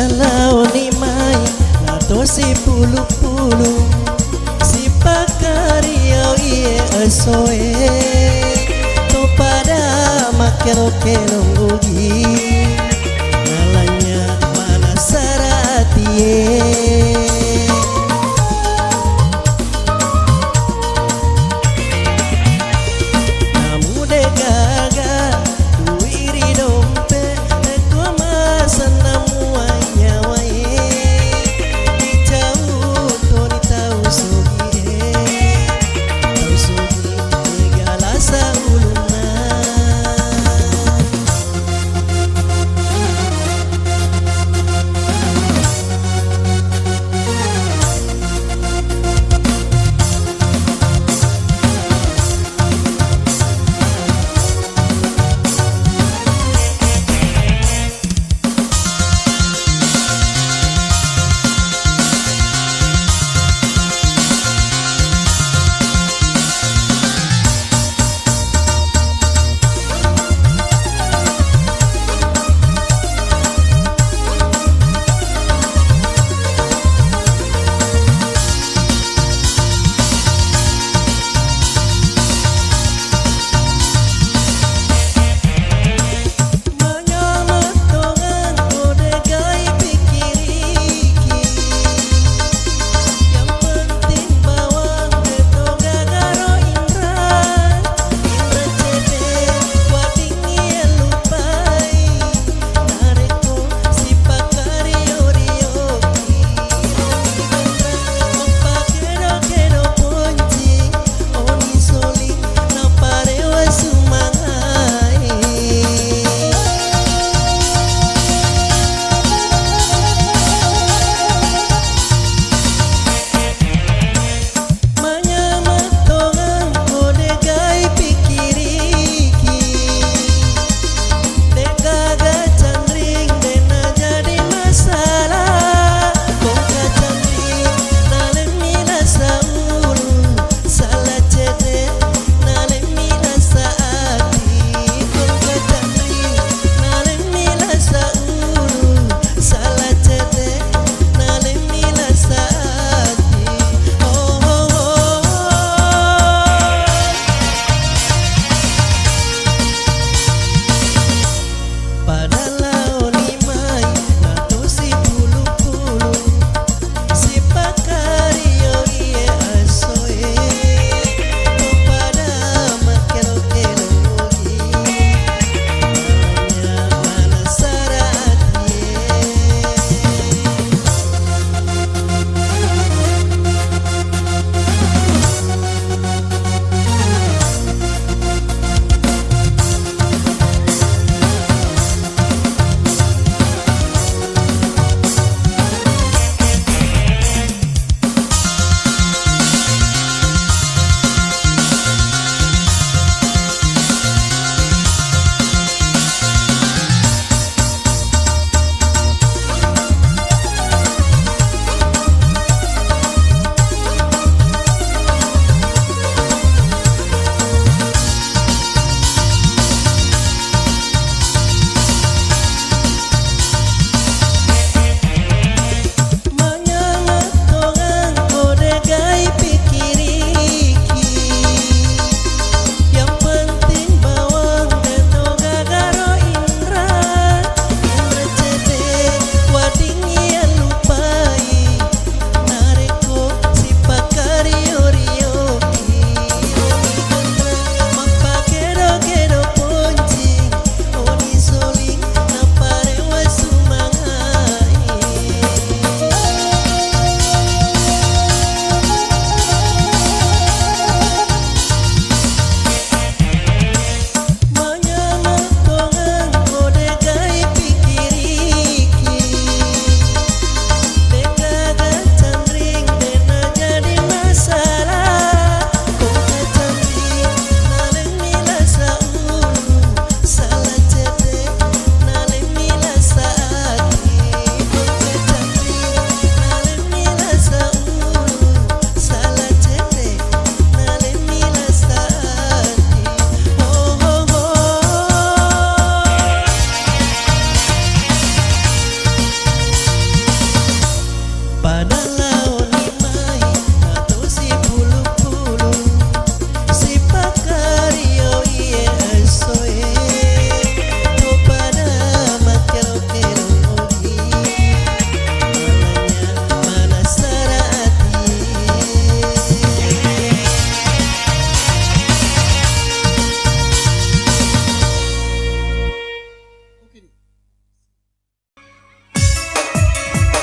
Lalau ni mai lato si pulu-pulu si pakariau ie asoe to pada makero kelong ugi nalanya mana saratie.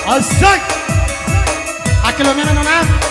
Asik. Aquilo menos não é?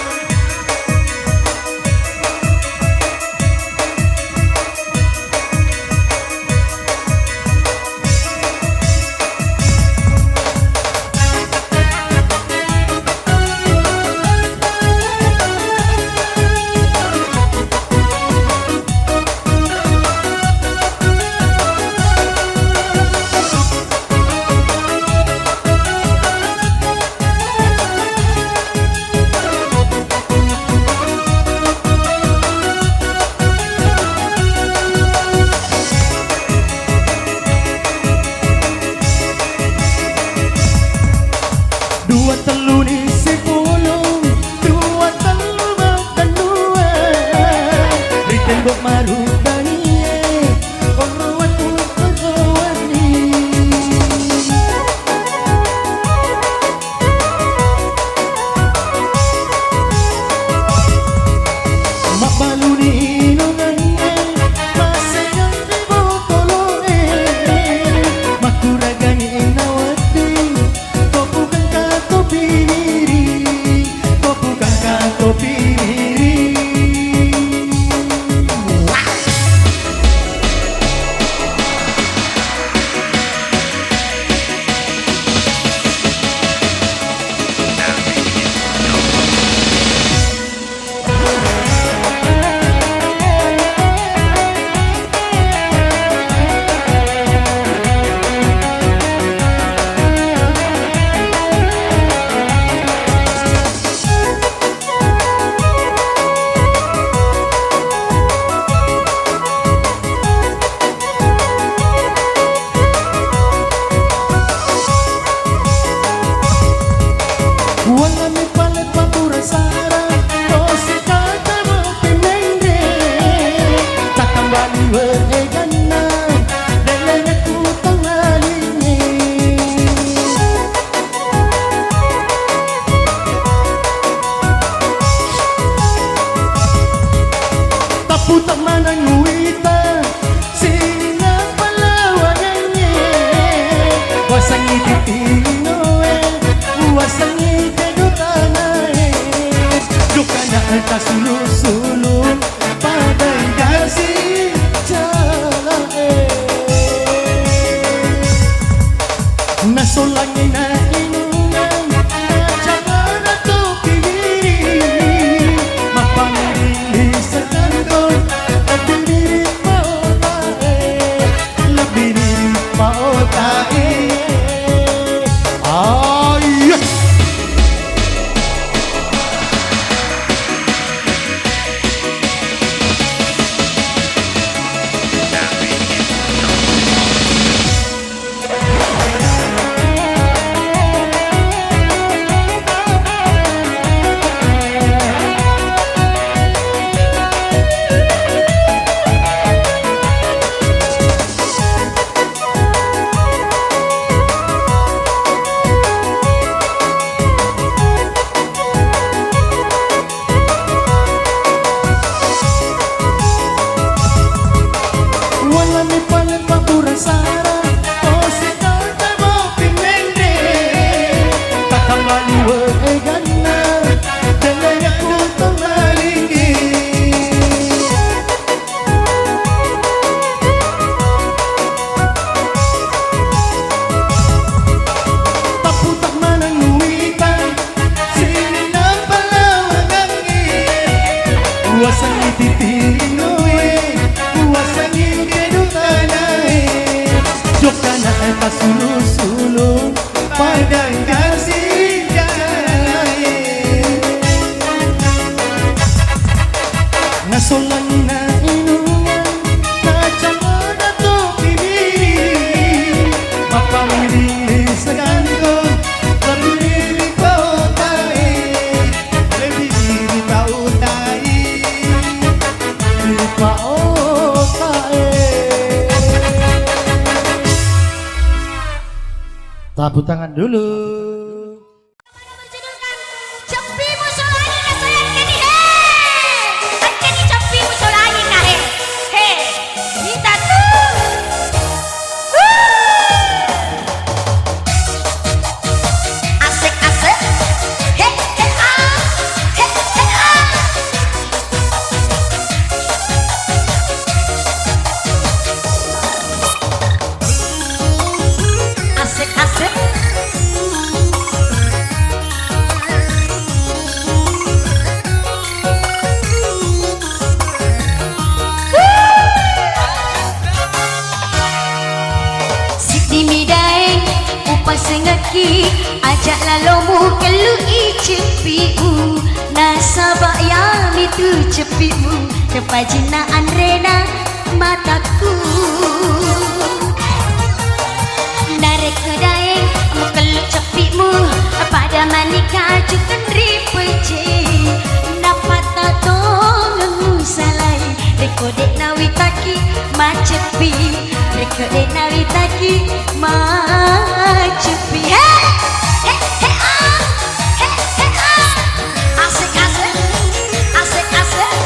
Tepuk tangan dulu. Asik pasangaki ajak lalomu kelu icepiu nasabak yang itu cepimu kepajinaan rena mataku narik kedai mukelu cepimu pada manika jukan ripece dapat tato ngemusalai rekodek nawitaki macepi rekodek nawitaki macepi hey hey hey ah hey hey ah asik asik asik asik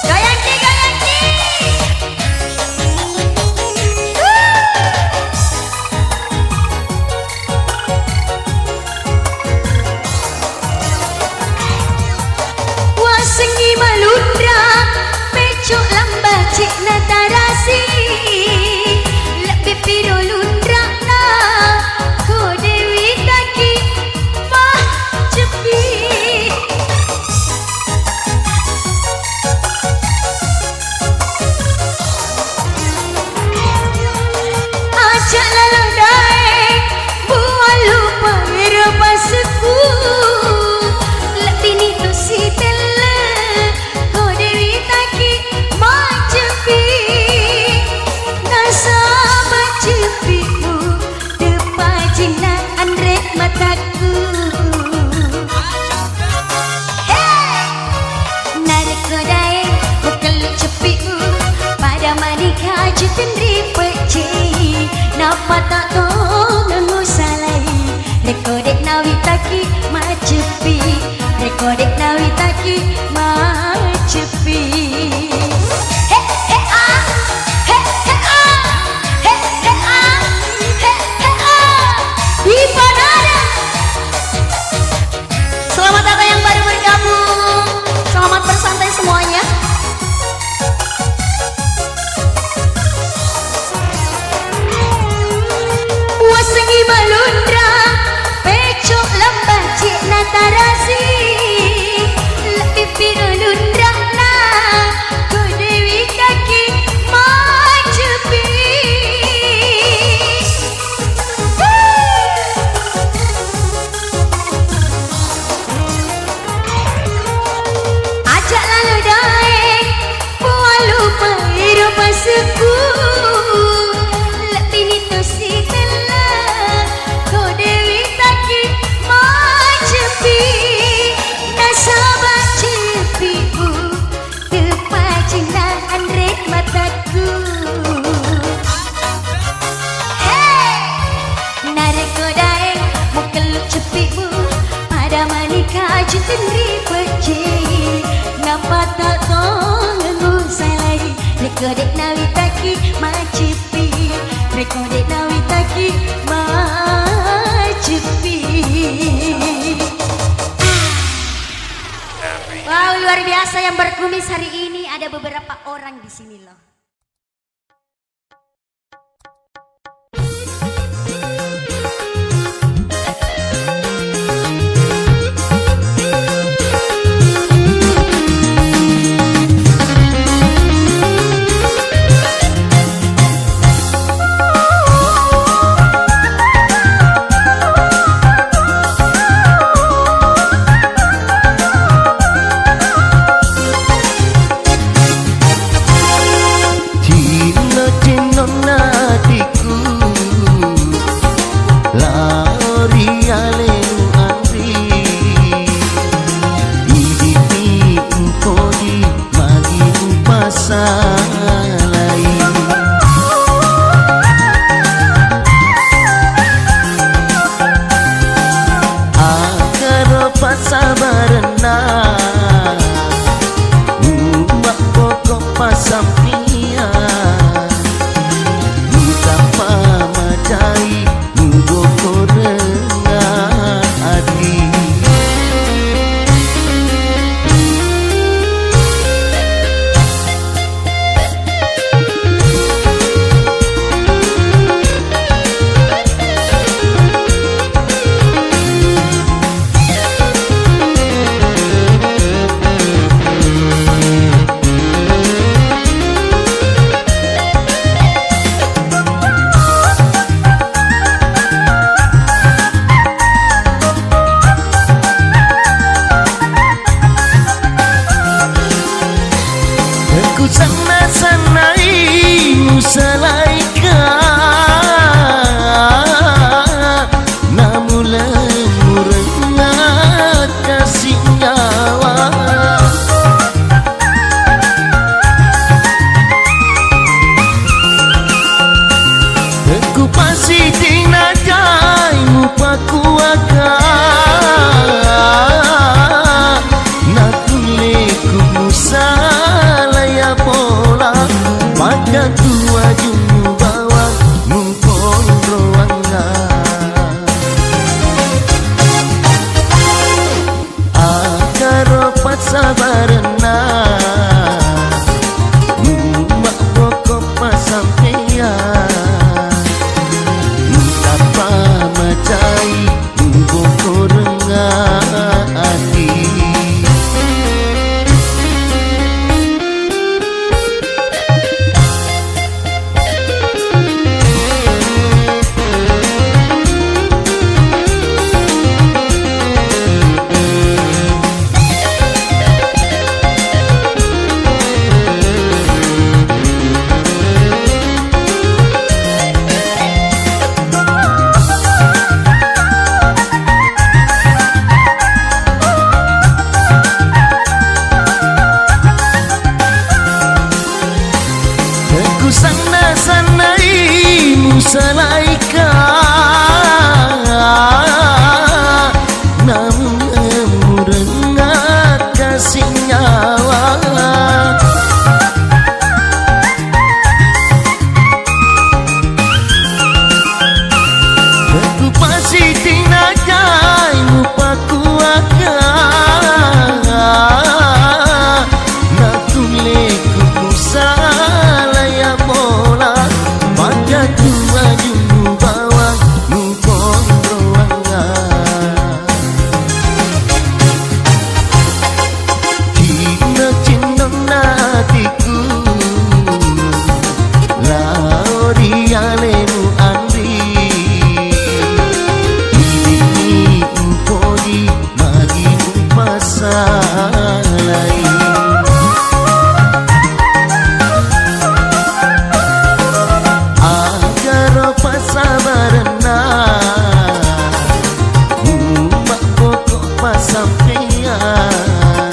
goyang ki wasengi malundra pecuk lamba cik natarasi lebih piro lundra na ko dewi taki mah cepi ajak lalu dae buat lupa irapasuku lebih ni tu si tele ko dewi taki mah cepi nasabak cepimu depan jinaan rek mataku hey narik kodai bekelu cepimu pada manika jukan ripece napa tak tahu ngemusalai rekodek nawitaki macepi rekodek nawitaki macepi hey hey ah hey hey ah hey hey ah hey hey ah di Panada. Selamat datang yang baru bergabung, selamat bersantai semuanya. Wasengi malundra pecuk lembah cik natarasi lebih piro lundra na ko dewi kaki macepi ajak lalu dae buat lupa irapasuku lebih ni tu si tela ko dewi taki macepi nasabak cepiu tepat jinaan rek mataku hey narik kodai mukelu cepiu pada manika jukan ripece napa tak tolong salai rekodek nawitaki macepi rekodek nawitaki macepi. Wow, luar biasa yang berkumis hari ini ada beberapa orang di sini loh. pasiti najai mupakuaka nakuleku musalaya pola maka tua jungu bawa mukondroanga akaropat sabarena mak pokok pasampean tapa macai boko rengati sanai musalaika namun murengat kasih nyawa aku pasti tinajai mupakuaka nakuleku musalaya bola pada tua jungu bawa mukondroanga kina cindong natiku laorialemu andri ini upodi magi upasalai sabarena mak pokok pasampean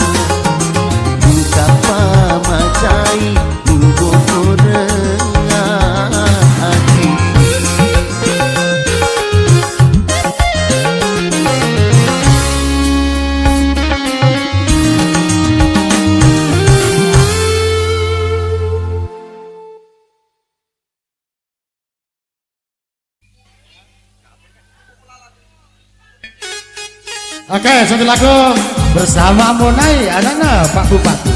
buka pamacai boko rengati Oke, satu lagu bersama Monai Anana Pak Bupati.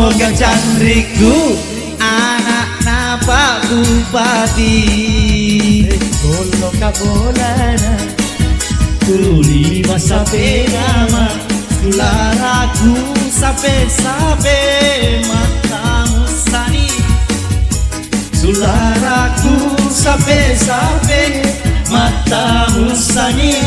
semoga Chandriku anak Pak Bupati. Kolo kabolana Tuli masa nama Sularaku sampai matamu sani. Sularaku sampai matamu sani.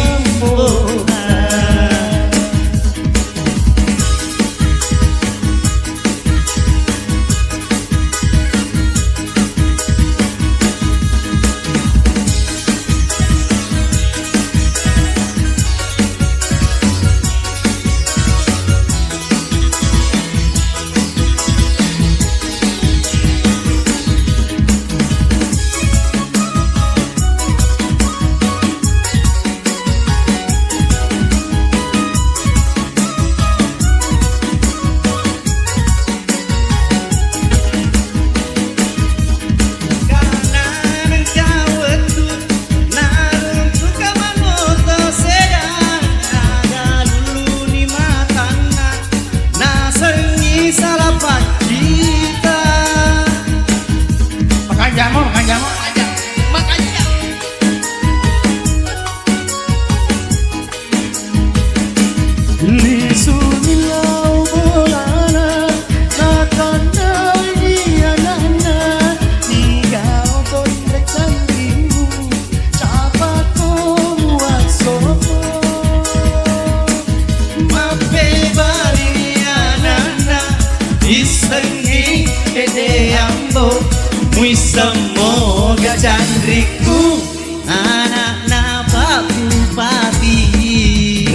Semoga Chandriku anak Pak Bupati.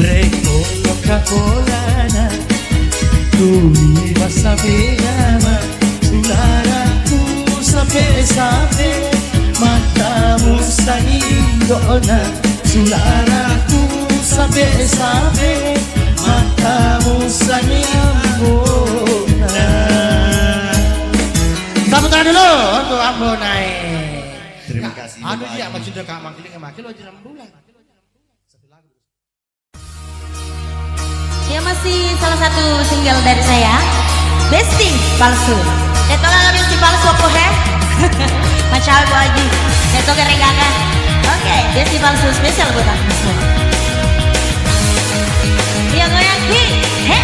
Rekolo kabolana Tuli masa nama Sularaku sampai matamu sanindona. Sularaku sampai matamu sanindona. Tepuk tangan dulu untuk Ambonai. Terima kasih. Anu dia maju dah kak mangkiling lo jeram bulan. Ya masih salah satu single dari saya, Besti Palsu. Detola Besti Palsu apa he? Macam apa lagi? Deto keregakan. Oke, Besti Palsu spesial buat aku semua. Yang goyang ki, he?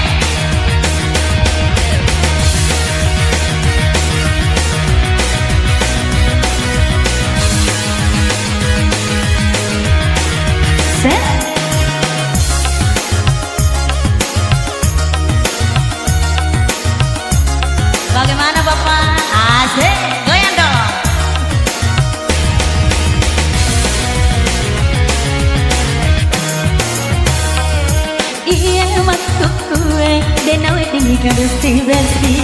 Bagaimana Bapak? Asik, goyang dong. Iya makku kue, denawe tinggi besti.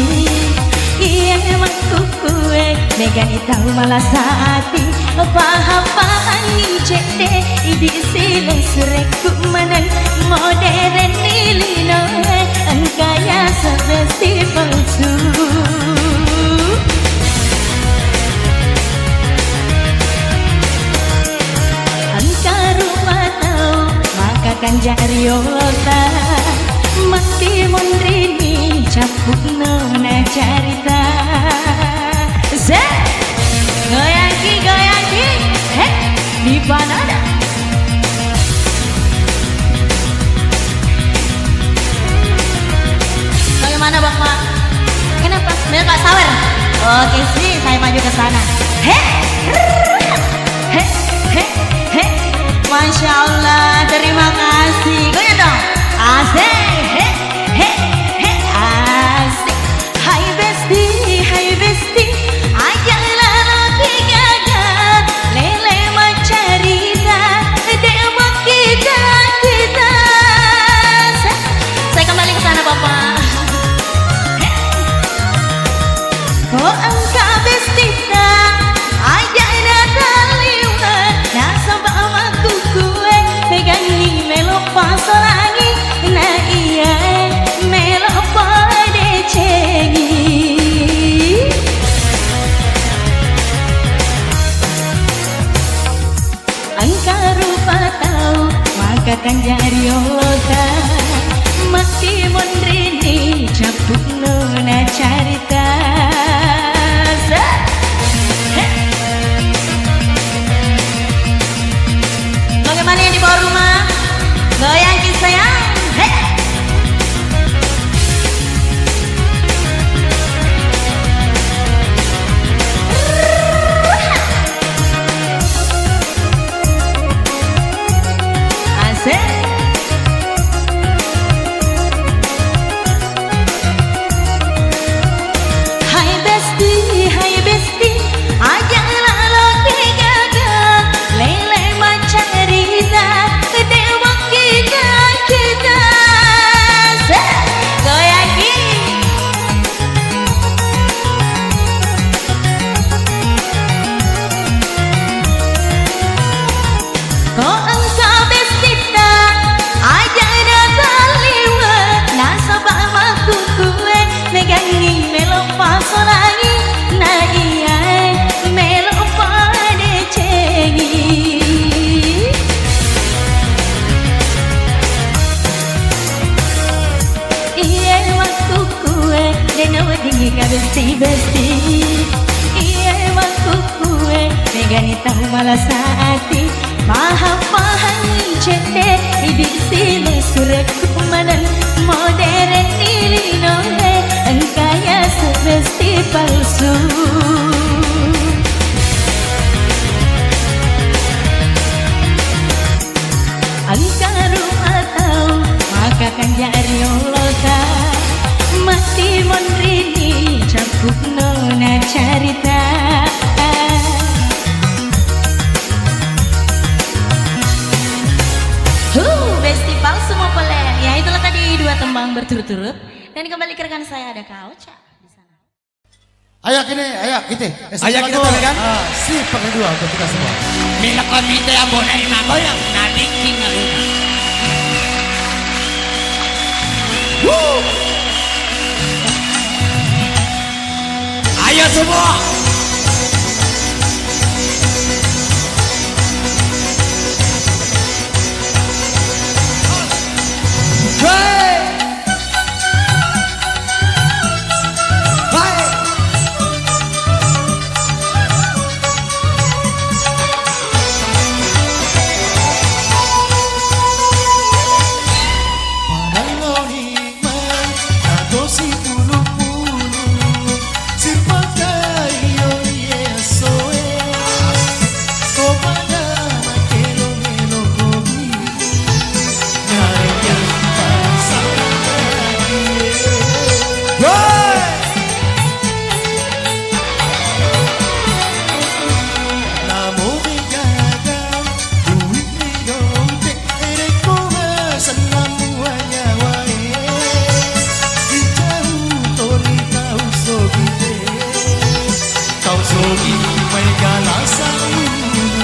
Iya makku kue, megani tahu malah saati. Paham cek deh, idi sileng sureku manan modern nilino, engkaya sebesti palsu. Engkau rumah tahu, maka kan jari ota, mati mondrini capuk nona carita. Goyang ki, heh, di banana. Bagaimana Bapak? Kenapa? Pak Sawer. Oke sih, saya maju ke sana. Masya Allah, terima kasih. Goyang dong. Asik, asik. Hai besti, ajaklah roti gagah, lele mencerita, dewa kita. Saya kembali ke sana Bapak. Oh engkau bestita, ajaklah taliwan, nasabah amaku kue, pegangi melopas orangi, na iya melopas decengi. Engkau rupa tahu, maka kan jari ota, mati mondrini capuk nona cari. Besti bawah rumah. Goyang ki sayang. Hey. Asik. Hai besti, ajaklah lo gagal, lele macam Rina, kedewang kita, goyang. Kau engkau besti tak, ajak datang lewat, nasabah maku kue, megangi melepas lagi. Na iya melo pada cengi iya waktu kue dengan wedingi ka besti iya waktu kue megani tahu malah saati paham cete hidup sini surat kumanan modern ini nohe engkaya sebesti palsu. Angkaru atau maka kan jari oloka mati mondrini campuk nona carita. Besti palsu mau peler. Ya itulah tadi dua tembang berturut-turut dan kembali ke rekan saya ada Kak Ocha di sana. Ayo kini, ayo kita. Ayo kita tanyakan. Si kedua untuk kita semua. Mila komite yang bonai mako yang nadiking aluna. Ayo semua.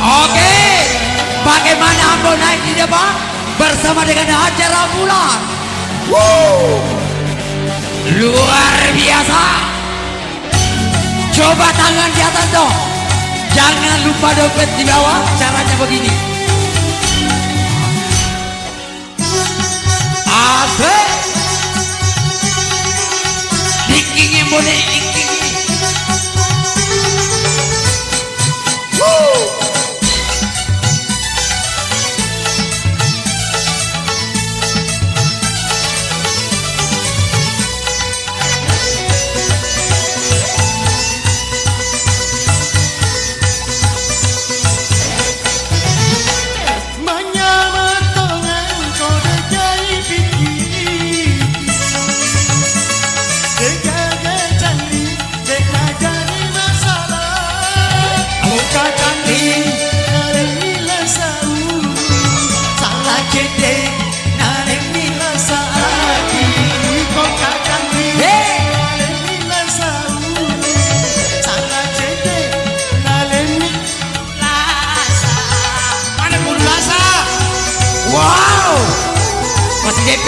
Oke, bagaimana Ambo naik di depan bersama dengan acara bulan? Luar biasa. Coba tangan di atas dong. Jangan lupa dompet di bawah. Caranya begini. Asik. Dikingnya boleh diking.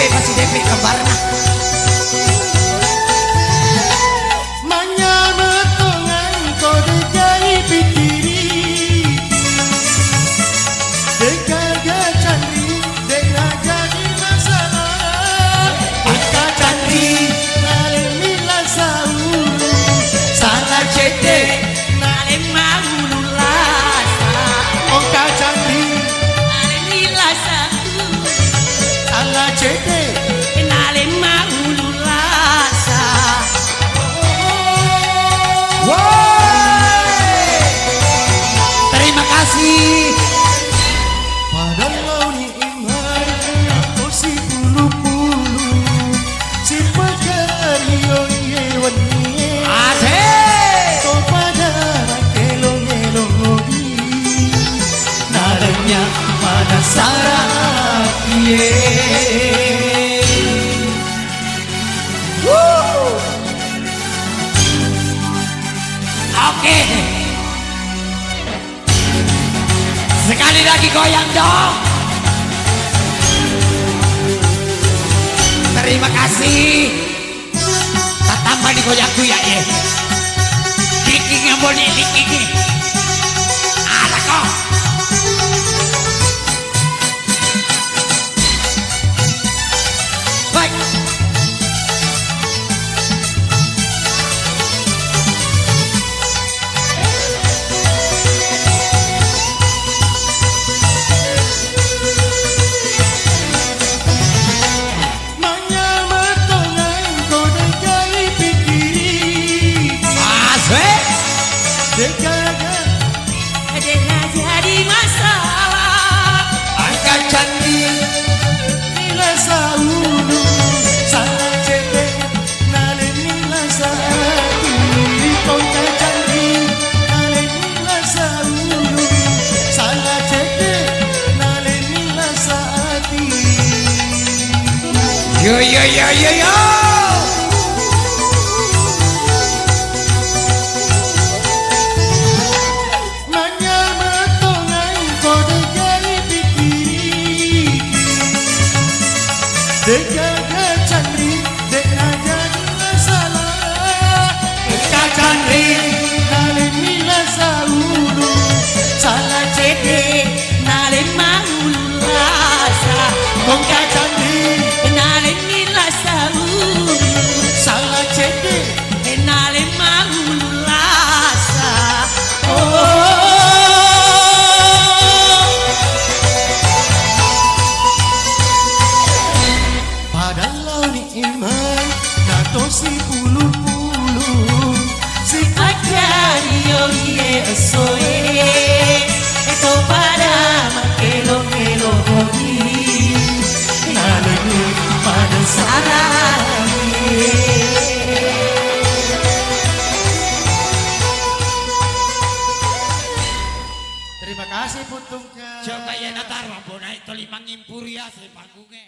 Masih DP kembarna. cete nale maululasa. Terima kasih. Padahal ni iman atau si bulu-bulu si pagario yewani Asik. to pada kelong-elong Naranya pada sarapie. Oke. Sekali lagi goyang dong. Terima kasih. Tak tambah di goyangku ya ye. Kiki yang boleh kiki. Ada kok. Baik. menyamatangan kau dengan pikiri Asik. dekat Dengan jadi masalah. Angkat cantik. nila saulu salah cete nale nila saati kau cantik nale nila saulu salah cete nale nila saati Yo yo yo yo yo. menyamatangan kau dengan pikiri dekat cantik dekat jadi masalah dekat cantik nale nila saulu salah cete Nale maululasa. dekat cantik Nale nilasa. salah cete Nale maululasa. padahal ni iman nato si pulu-pulu si Acario ye soe. Eto pada makelo nale pada terima kasih putuknya Coba ya natar mampu naik telimang ngimpur ya si panggungnya.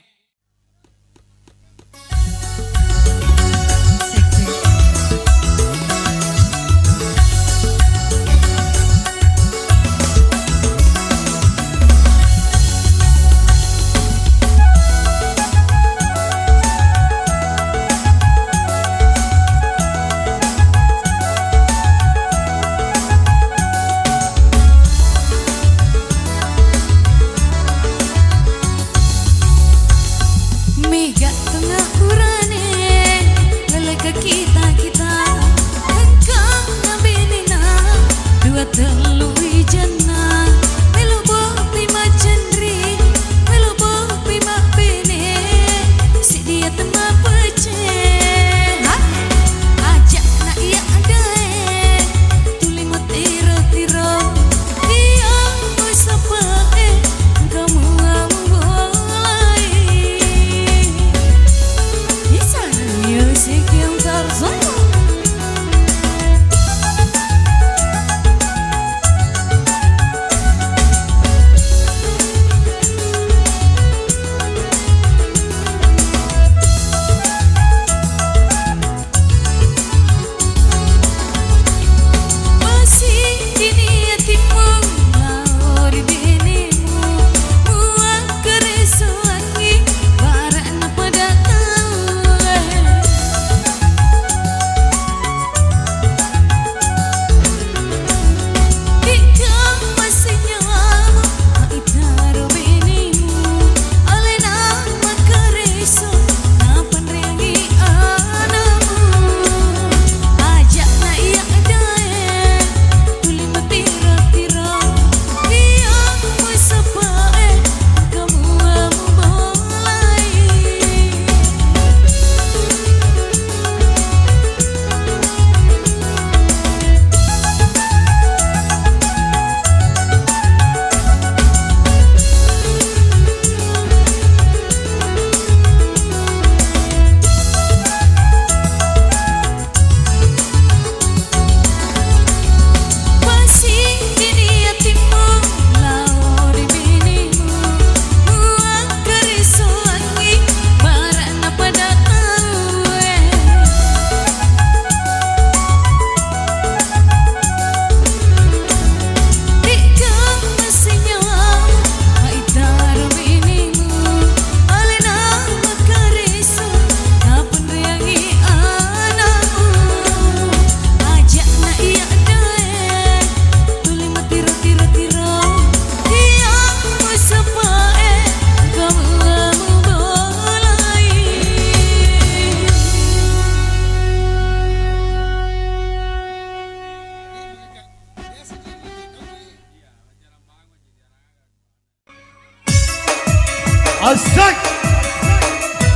Woi.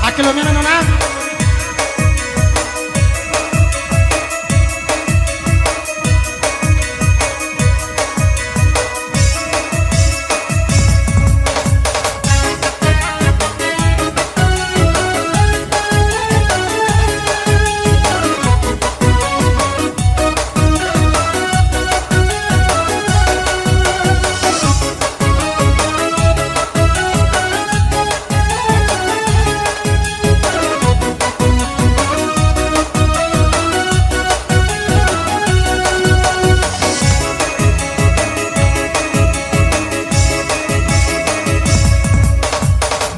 Akilo mana nona?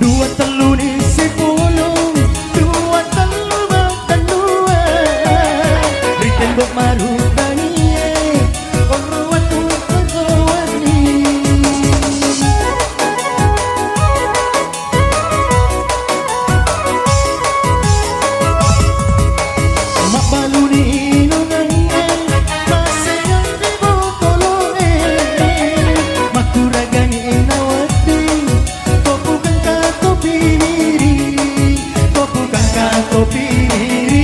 Dua telu ni si pulung, dua telu makan dua. Riken bok maru taniye, orang watu kawani. Mak balu ni inungannya, masayang di botoloe. Makuragani inawati. Topi diri.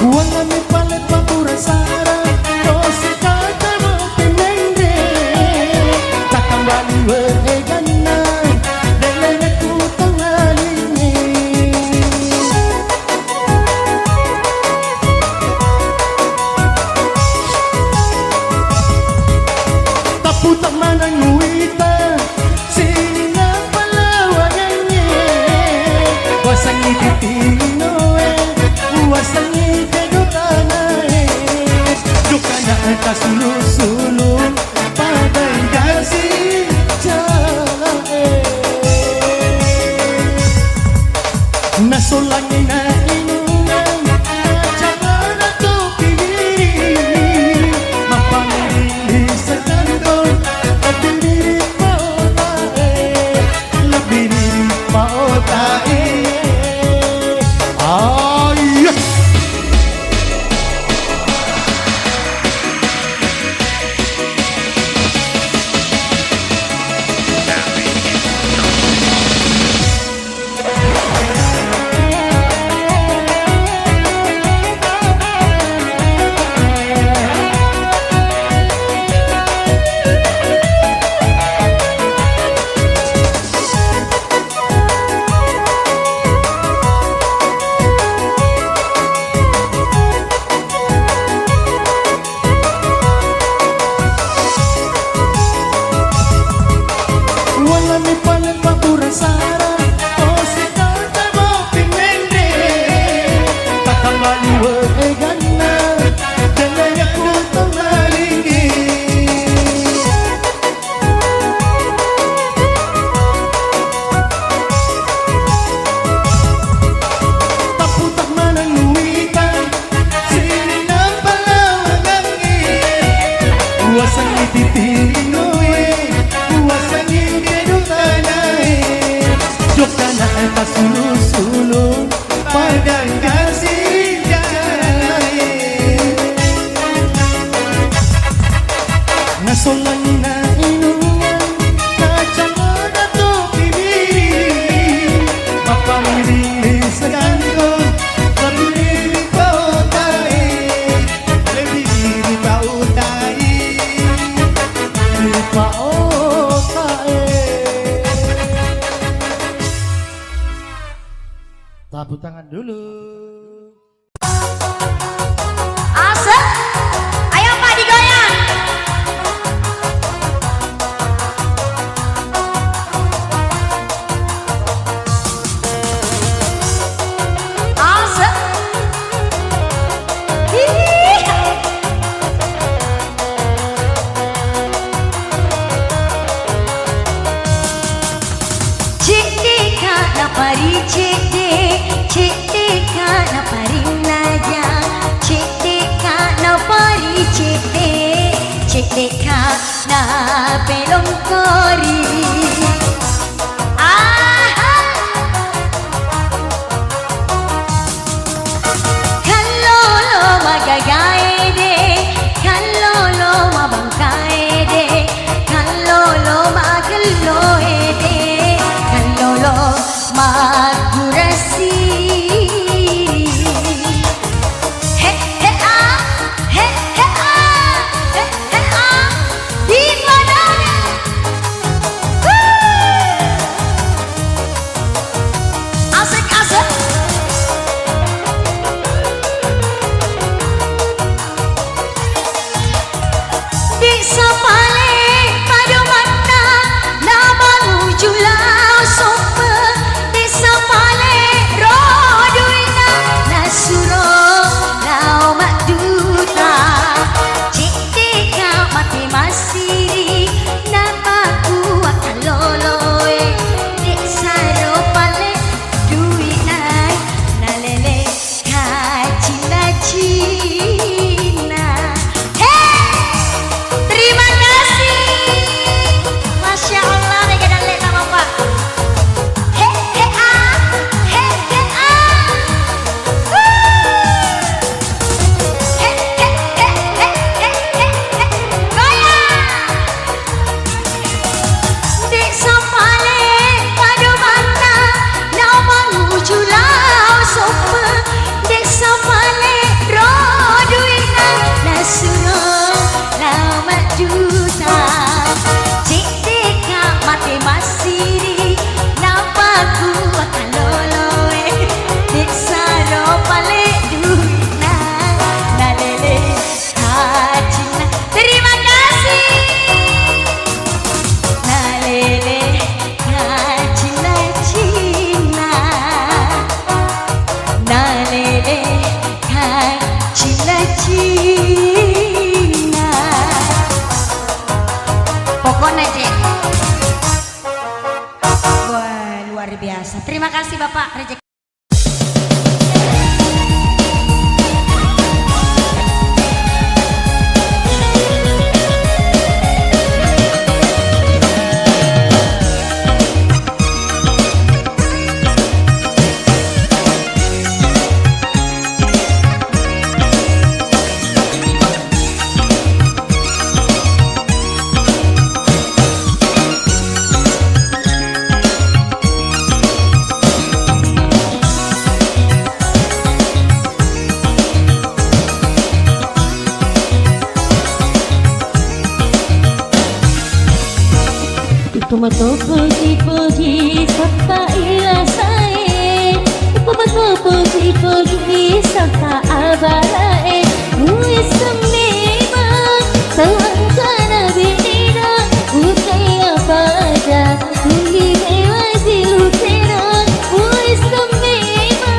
Wala mi palet papura sara, dosi kata mapinende. Takambali weegana, delene ku tangalingi. Tapu tak mana nguita, sini na palawangannya. Wasangi titinoe, wasangi atas sulung-sulung pada kasih jalan nasolangi na inungan jangan aku pilih mapamili sa kantong lebih diri mau tae ayah. Sulung-sulung padang kasih jalan nasolangi na inungan kacang na topi diri mapamili sa kantong lebih kau tae lebih kau tae Tepuk tangan dulu. Asik. Ayo Pak digoyang. Asik. belum kori. Kalau lo magagai deh, kalau lo mabangkai deh, kalau lo magaloe deh, kalau lo magurasi. Pokoknya deh. Wah, luar biasa. Terima kasih Bapak Rezeki. Kumato pergi sampai rasain, kumato pergi sampai abarain. Mui semema sangkana binida, utai apa aja, tinggi mewah silutera. Mui semema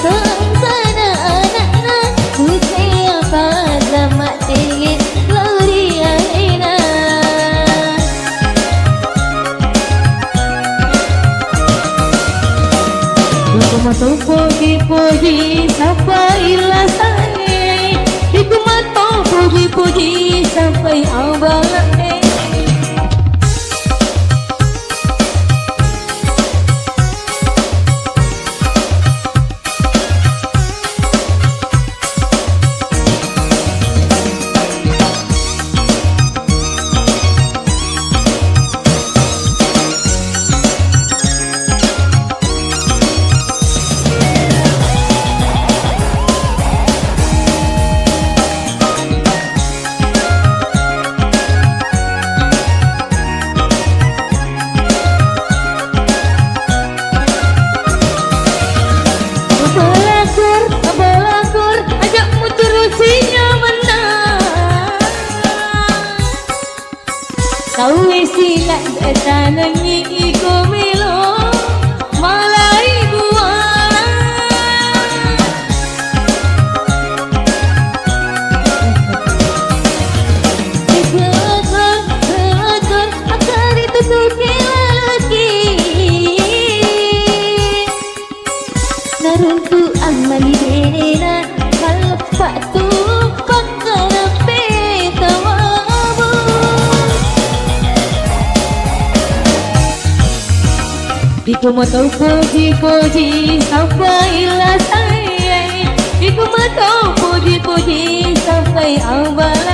sangkana anakna, utai apa aja mak tinggi gloria ina. Kumato pergi sampai rasain, kumato pergi sampai abarain. Kau silat tangan iko melo malai buana. Kegon akar itu suke lagi. Naruntu amali dena kalau patu pakar petawabu. Iku mau tahu puji-puji sampailah saya. Iku mau tahu puji-puji sampai awalnya.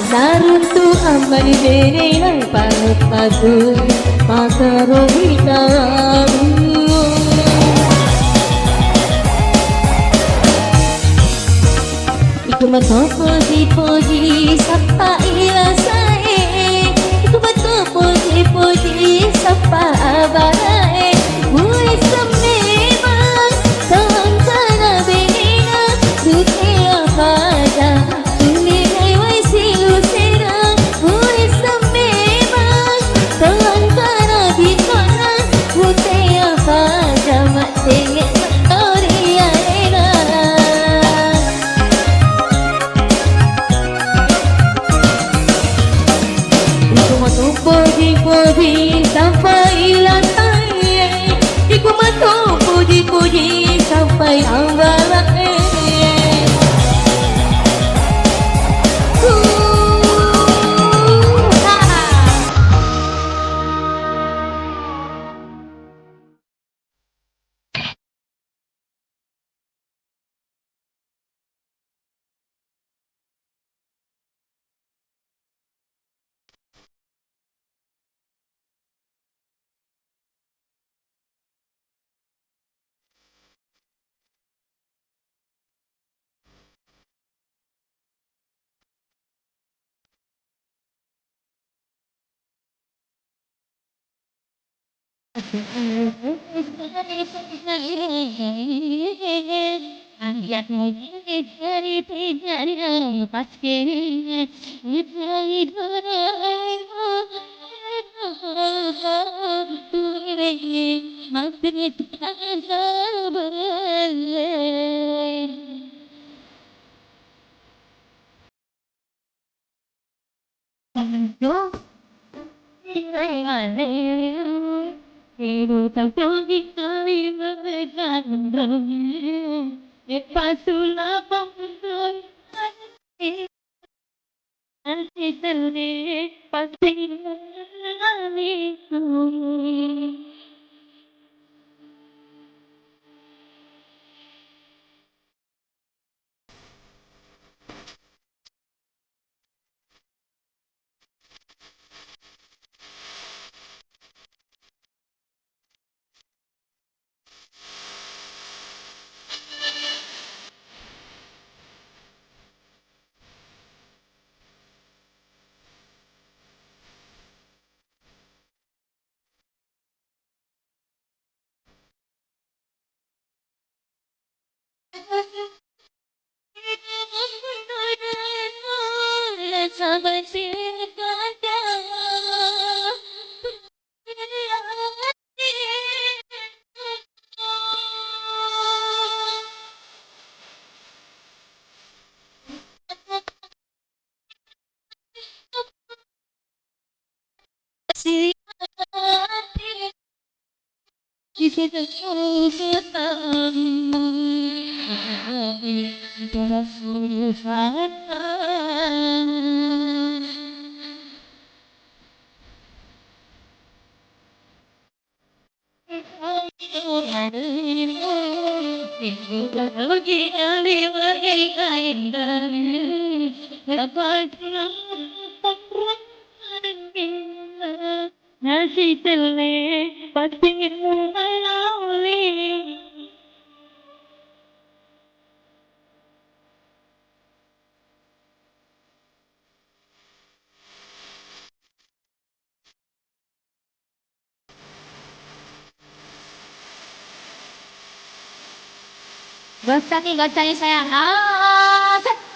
Naruntu ambani dere nai panut padu makaro hitamu. Iku mato puji-puji sapa ila sae. Iku mato puji-puji sapa abarae. Bui sememang tangkana benina suke apada. Puji-puji sampai lantai. Iku mato puji-puji sampai awalnya. Nasi tele pasti mengauli. Gocah nih gocahnya sayang. Set.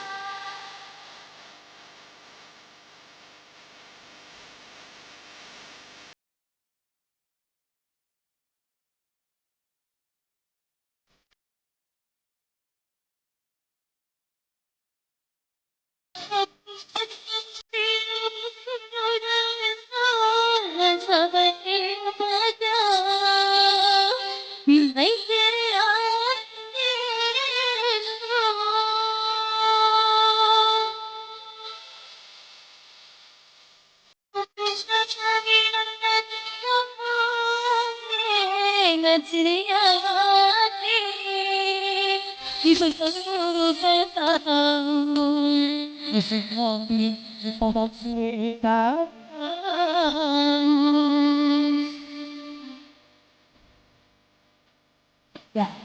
Yeah.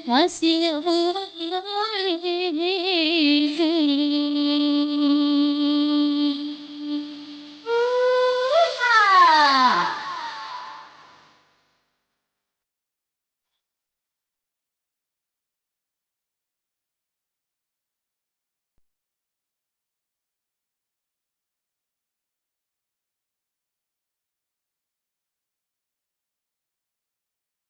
Masih